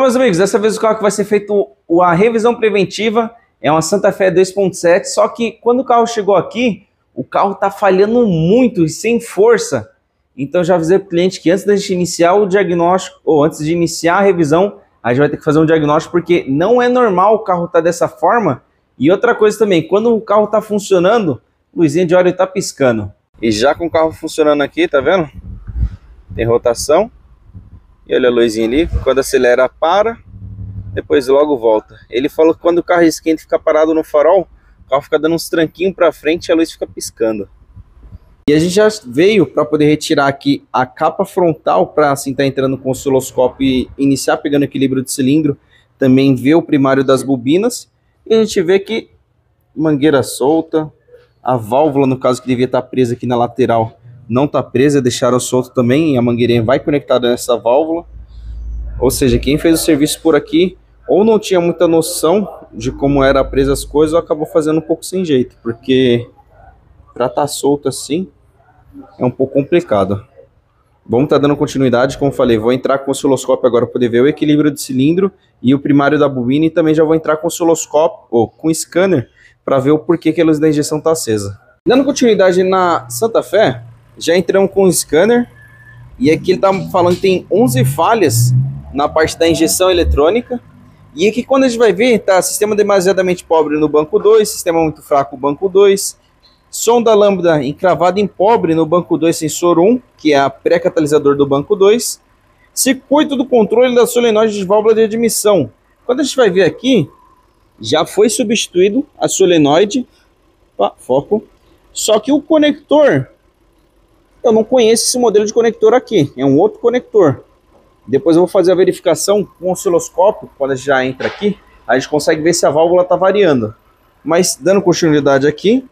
Meus amigos, dessa vez o carro que vai ser feito a revisão preventiva é uma Santa Fé 2.7, só que quando o carro chegou aqui, o carro tá falhando muito e sem força. Então eu já avisei para o cliente que antes da gente iniciar o diagnóstico, ou antes de iniciar a revisão, a gente vai ter que fazer um diagnóstico, porque não é normal o carro tá dessa forma. E outra coisa também, quando o carro tá funcionando, luzinha de óleo tá piscando. E já com o carro funcionando aqui, tá vendo? Tem rotação. E olha a luzinha ali, quando acelera para, depois logo volta. Ele falou que quando o carro esquenta e fica parado no farol, o carro fica dando uns tranquinhos para frente e a luz fica piscando. E a gente já veio para poder retirar aqui a capa frontal para assim estar entrando com o osciloscópio e iniciar pegando equilíbrio de cilindro. Também ver o primário das bobinas. E a gente vê que mangueira solta, a válvula no caso que devia estar presa aqui na lateral não está presa, deixaram solto também, e a mangueirinha vai conectada nessa válvula. Ou seja, quem fez o serviço por aqui ou não tinha muita noção de como era presa as coisas, ou acabou fazendo um pouco sem jeito, porque para estar solto assim é um pouco complicado. Vamos estar dando continuidade, como falei, vou entrar com o osciloscópio agora para poder ver o equilíbrio de cilindro e o primário da bobina, e também já vou entrar com o osciloscópio ou com o scanner para ver o porquê que a luz da injeção está acesa. Dando continuidade na Santa Fé, já entramos com o scanner e aqui ele está falando que tem 11 falhas na parte da injeção eletrônica. E aqui quando a gente vai ver, tá sistema demasiadamente pobre no banco 2, sistema muito fraco no banco 2, sonda lambda encravada em pobre no banco 2 sensor 1, que é a pré-catalisador do banco 2, circuito do controle da solenoide de válvula de admissão. Quando a gente vai ver aqui, já foi substituído a solenoide, foco, só que o conector, eu não conheço esse modelo de conector aqui, é um outro conector. Depois eu vou fazer a verificação com o osciloscópio, quando a gente já entra aqui, a gente consegue ver se a válvula está variando. Mas dando continuidade aqui,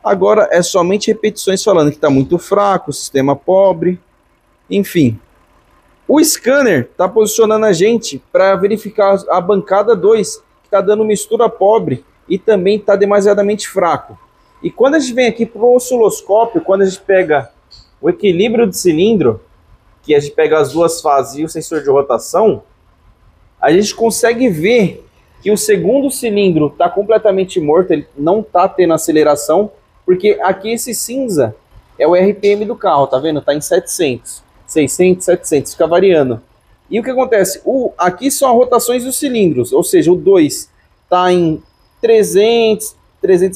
agora é somente repetições falando que está muito fraco, sistema pobre, enfim. O scanner está posicionando a gente para verificar a bancada 2, que está dando mistura pobre e também está demasiadamente fraco. E quando a gente vem aqui para o osciloscópio, quando a gente pega o equilíbrio de cilindro, que a gente pega as duas fases e o sensor de rotação, a gente consegue ver que o segundo cilindro está completamente morto, ele não está tendo aceleração, porque aqui esse cinza é o RPM do carro, tá vendo? Está em 700, 600, 700, fica variando. E o que acontece? Aqui são as rotações dos cilindros, ou seja, o 2 está em 300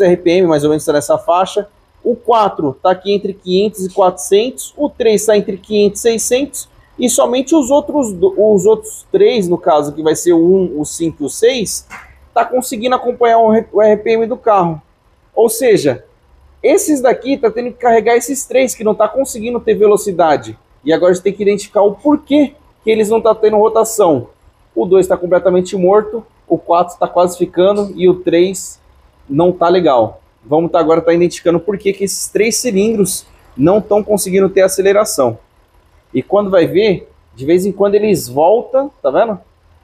RPM, mais ou menos está nessa faixa. O 4 está aqui entre 500 e 400, o 3 está entre 500 e 600, e somente os outros 3, no caso, que vai ser o 1, o 5 e o 6, está conseguindo acompanhar o RPM do carro. Ou seja, esses daqui tá tendo que carregar esses 3 que não está conseguindo ter velocidade. E agora a gente tem que identificar o porquê que eles não estão tendo rotação. O 2 está completamente morto, o 4 está quase ficando e o 3 não está legal. Vamos agora estar identificando por que esses 3 cilindros não estão conseguindo ter aceleração. E quando vai ver, de vez em quando eles voltam, tá vendo?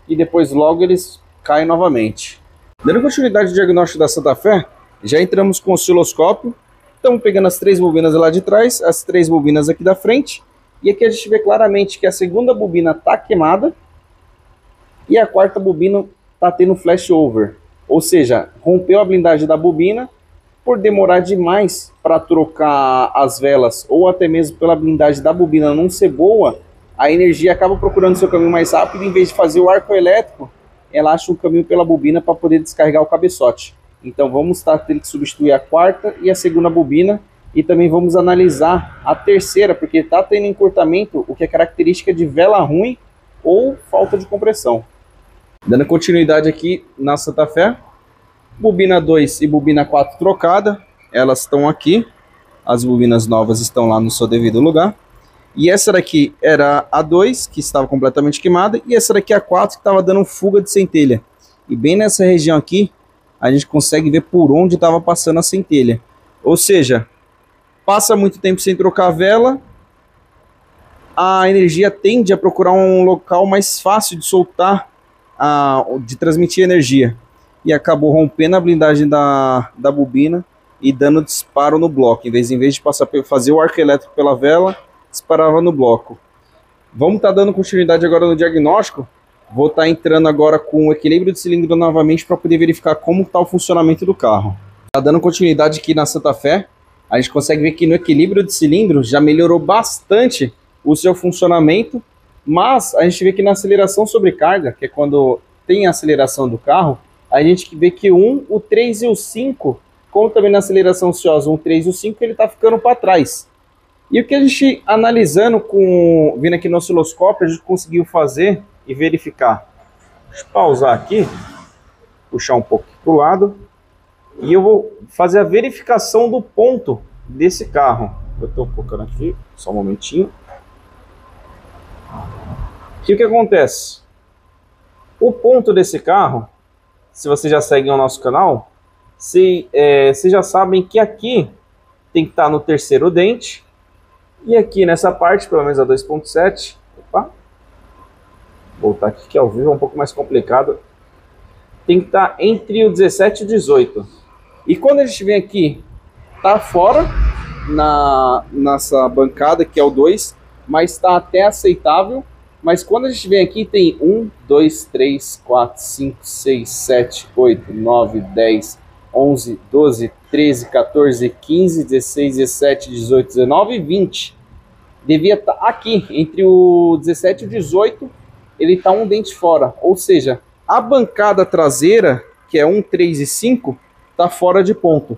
E depois logo eles caem novamente. Dando continuidade ao diagnóstico da Santa Fé, já entramos com o osciloscópio. Estamos pegando as 3 bobinas lá de trás, as 3 bobinas aqui da frente. E aqui a gente vê claramente que a segunda bobina está queimada e a quarta bobina está tendo flashover. Ou seja, rompeu a blindagem da bobina. Por demorar demais para trocar as velas, ou até mesmo pela blindagem da bobina não ser boa, a energia acaba procurando seu caminho mais rápido. Em vez de fazer o arco elétrico, ela acha um caminho pela bobina para poder descarregar o cabeçote. Então vamos estar tendo que substituir a quarta e a segunda bobina, e também vamos analisar a terceira, porque está tendo encurtamento, o que é característica de vela ruim ou falta de compressão. Dando continuidade aqui na Santa Fé, bobina 2 e bobina 4 trocada, elas estão aqui, as bobinas novas estão lá no seu devido lugar. E essa daqui era a 2, que estava completamente queimada, e essa daqui é a 4, que estava dando fuga de centelha. E bem nessa região aqui, a gente consegue ver por onde estava passando a centelha. Ou seja, passa muito tempo sem trocar a vela, a energia tende a procurar um local mais fácil de soltar, de transmitir energia. E acabou rompendo a blindagem da bobina e dando disparo no bloco. Em vez de fazer o arco elétrico pela vela, disparava no bloco. Vamos estar dando continuidade agora no diagnóstico Vou estar entrando agora com o equilíbrio de cilindro novamente para poder verificar como está o funcionamento do carro. Tá dando continuidade aqui na Santa Fé. A gente consegue ver que no equilíbrio de cilindro já melhorou bastante o seu funcionamento, mas a gente vê que na aceleração sobrecarga, que é quando tem a aceleração do carro, a gente vê que o 3 e o 5, como também na aceleração ociosa, o 3 e o 5, ele está ficando para trás. E o que a gente, analisando, vindo aqui no osciloscópio, a gente conseguiu fazer e verificar. Deixa eu pausar aqui, puxar um pouco para o lado, e eu vou fazer a verificação do ponto desse carro. Eu estou colocando aqui, só um momentinho. E o que acontece? O ponto desse carro, se vocês já seguem o nosso canal, vocês já sabem que aqui tem que estar no terceiro dente, e aqui nessa parte, pelo menos a 2.7, opa, vou voltar aqui que ao vivo é um pouco mais complicado, tem que estar entre o 17 e o 18. E quando a gente vem aqui, tá fora, nessa bancada que é o 2, mas está até aceitável. Mas quando a gente vem aqui, tem 1, 2, 3, 4, 5, 6, 7, 8, 9, 10, 11, 12, 13, 14, 15, 16, 17, 18, 19 e 20. Devia estar aqui, entre o 17 e o 18, ele está um dente fora. Ou seja, a bancada traseira, que é 1, 3 e 5, está fora de ponto.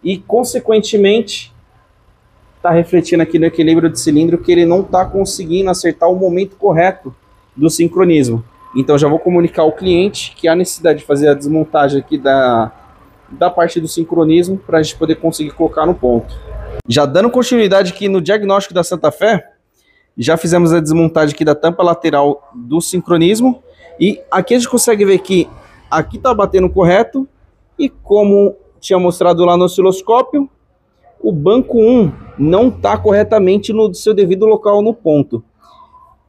E, consequentemente, está refletindo aqui no equilíbrio de cilindro que ele não está conseguindo acertar o momento correto do sincronismo. Então já vou comunicar ao cliente que há necessidade de fazer a desmontagem aqui da parte do sincronismo para a gente poder conseguir colocar no ponto. Já dando continuidade aqui no diagnóstico da Santa Fé, já fizemos a desmontagem aqui da tampa lateral do sincronismo e aqui a gente consegue ver que aqui está batendo correto e como tinha mostrado lá no osciloscópio, o banco 1 não está corretamente no seu devido local no ponto.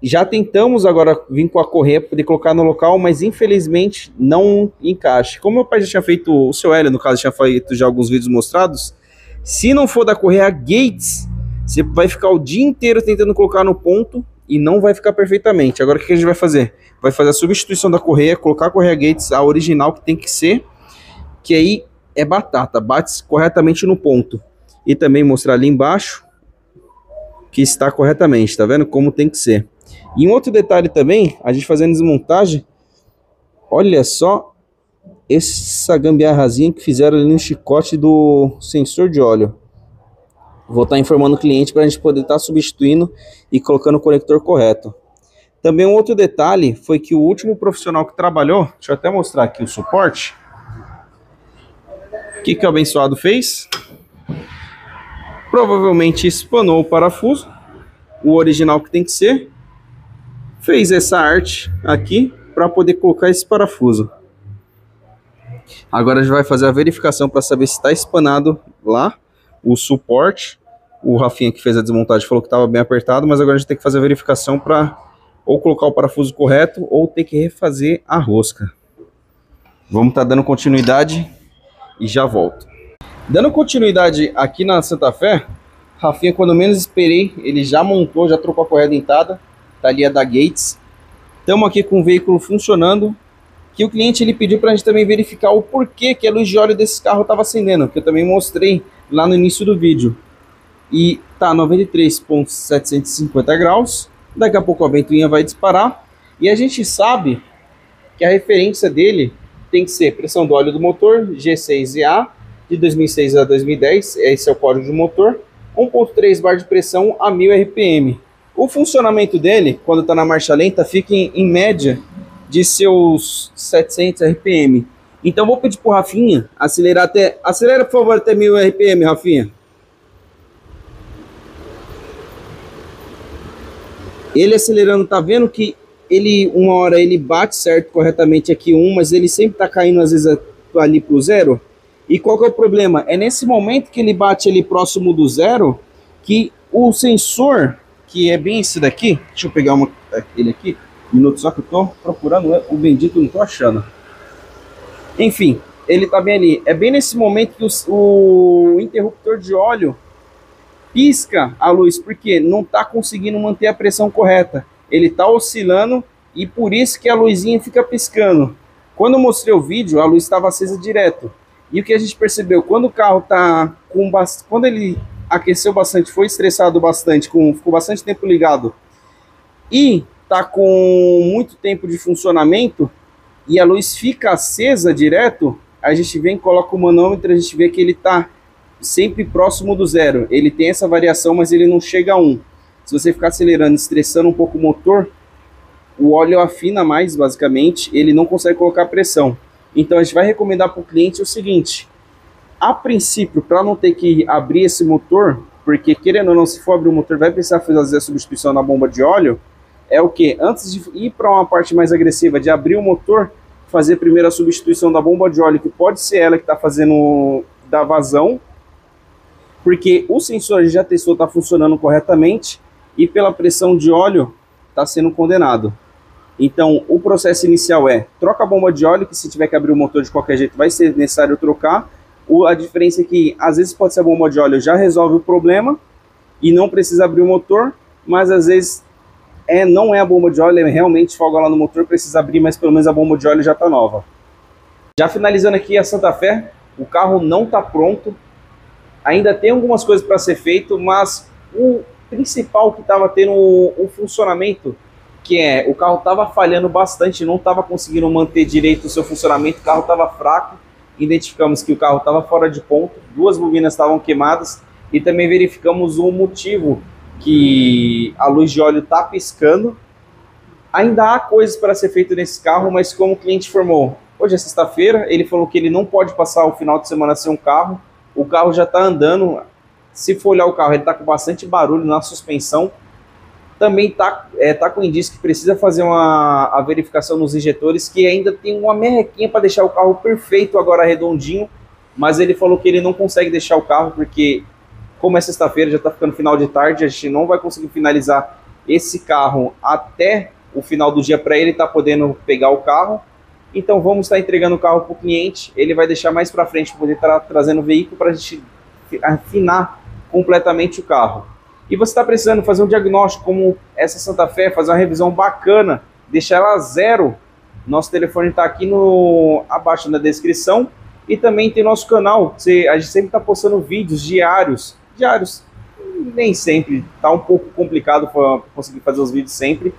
Já tentamos agora vir com a correia para poder colocar no local, mas infelizmente não encaixa. Como meu pai já tinha feito, o seu Hélio no caso tinha feito já alguns vídeos mostrados, se não for da correia Gates, você vai ficar o dia inteiro tentando colocar no ponto e não vai ficar perfeitamente. Agora o que a gente vai fazer? Vai fazer a substituição da correia, colocar a correia Gates, a original que tem que ser, que aí é batata, bate corretamente no ponto. E também mostrar ali embaixo que está corretamente, tá vendo como tem que ser. E um outro detalhe também, a gente fazendo desmontagem, olha só essa gambiarrazinha que fizeram ali no chicote do sensor de óleo. Vou estar informando o cliente para a gente poder estar substituindo e colocando o conector correto. Também um outro detalhe foi que o último profissional que trabalhou, deixa eu até mostrar aqui o suporte. O que o abençoado fez? Provavelmente espanou o parafuso, o original que tem que ser, fez essa arte aqui para poder colocar esse parafuso. Agora a gente vai fazer a verificação para saber se está espanado lá o suporte. O Rafinha que fez a desmontagem falou que estava bem apertado, mas agora a gente tem que fazer a verificação para ou colocar o parafuso correto ou ter que refazer a rosca. Vamos estar dando continuidade e já volto. Dando continuidade aqui na Santa Fé, Rafinha, quando menos esperei, ele já montou, já trocou a correia dentada, tá ali a da Gates. Estamos aqui com o veículo funcionando, que o cliente ele pediu para a gente também verificar o porquê que a luz de óleo desse carro estava acendendo, que eu também mostrei lá no início do vídeo. E tá 93,750 graus, daqui a pouco a ventoinha vai disparar, e a gente sabe que a referência dele tem que ser pressão do óleo do motor, G6EA, de 2006 a 2010, esse é o código do motor, 1.3 bar de pressão a 1000 RPM. O funcionamento dele, quando está na marcha lenta, fica em média de seus 700 RPM. Então vou pedir para o Rafinha acelerar até... Acelera, por favor, até 1000 RPM, Rafinha. Ele acelerando, tá vendo que ele, uma hora ele bate certo corretamente aqui mas ele sempre tá caindo às vezes ali pro zero. E qual que é o problema? É nesse momento que ele bate ali próximo do zero que o sensor, que é bem esse daqui, deixa eu pegar ele aqui, um minuto só que eu tô procurando o bendito, não tô achando. Enfim, ele tá bem ali. É bem nesse momento que o interruptor de óleo pisca a luz, porque não tá conseguindo manter a pressão correta. Ele tá oscilando e por isso que a luzinha fica piscando. Quando eu mostrei o vídeo, a luz estava acesa direto. E o que a gente percebeu, quando o carro tá com quando ele aqueceu bastante, foi estressado bastante, ficou bastante tempo ligado e tá com muito tempo de funcionamento e a luz fica acesa direto, a gente vem, coloca o manômetro, a gente vê que ele tá sempre próximo do zero. Ele tem essa variação, mas ele não chega a 1. Se você ficar acelerando, estressando um pouco o motor, o óleo afina mais, basicamente, ele não consegue colocar pressão. Então a gente vai recomendar para o cliente o seguinte: a princípio, para não ter que abrir esse motor, porque querendo ou não, se for abrir o motor, vai precisar fazer a substituição na bomba de óleo, é o que? Antes de ir para uma parte mais agressiva, de abrir o motor, fazer primeiro a substituição da bomba de óleo, que pode ser ela que está fazendo da vazão, porque o sensor a gente já testou, está funcionando corretamente, e pela pressão de óleo está sendo condenado. Então o processo inicial é: troca a bomba de óleo, que se tiver que abrir o motor de qualquer jeito vai ser necessário trocar. A diferença é que às vezes pode ser a bomba de óleo já resolve o problema e não precisa abrir o motor, mas às vezes não é a bomba de óleo, é realmente folga lá no motor, precisa abrir, mas pelo menos a bomba de óleo já está nova. Já finalizando aqui a Santa Fé, o carro não está pronto, ainda tem algumas coisas para ser feito, mas o principal que estava tendo o funcionamento, que é o carro estava falhando bastante, não estava conseguindo manter direito o seu funcionamento, o carro estava fraco. Identificamos que o carro estava fora de ponto, 2 bobinas estavam queimadas e também verificamos o motivo que a luz de óleo está piscando. Ainda há coisas para ser feito nesse carro, mas como o cliente informou, hoje é sexta-feira, ele falou que ele não pode passar o final de semana sem um carro, o carro já está andando. Se for olhar o carro, ele está com bastante barulho na suspensão. Também tá com indício que precisa fazer a verificação nos injetores, que ainda tem uma merrequinha para deixar o carro perfeito agora redondinho, mas ele falou que ele não consegue deixar o carro porque, como é sexta-feira, já está ficando final de tarde, a gente não vai conseguir finalizar esse carro até o final do dia para ele estar podendo pegar o carro. Então vamos estar entregando o carro para o cliente, ele vai deixar mais para frente para poder estar trazendo o veículo para a gente afinar completamente o carro. E você está precisando fazer um diagnóstico como essa Santa Fé, fazer uma revisão bacana, deixar ela zero, nosso telefone está aqui abaixo na descrição. E também tem nosso canal, a gente sempre está postando vídeos diários, nem sempre, está um pouco complicado para conseguir fazer os vídeos sempre,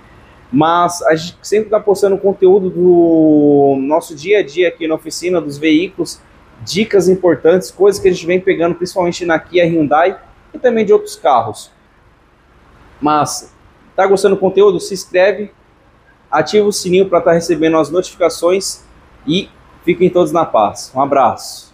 mas a gente sempre está postando conteúdo do nosso dia a dia aqui na oficina, dos veículos, dicas importantes, coisas que a gente vem pegando principalmente na Kia, Hyundai e também de outros carros. Mas tá gostando do conteúdo? Se inscreve, ativa o sininho para estar recebendo as notificações e fiquem todos na paz. Um abraço.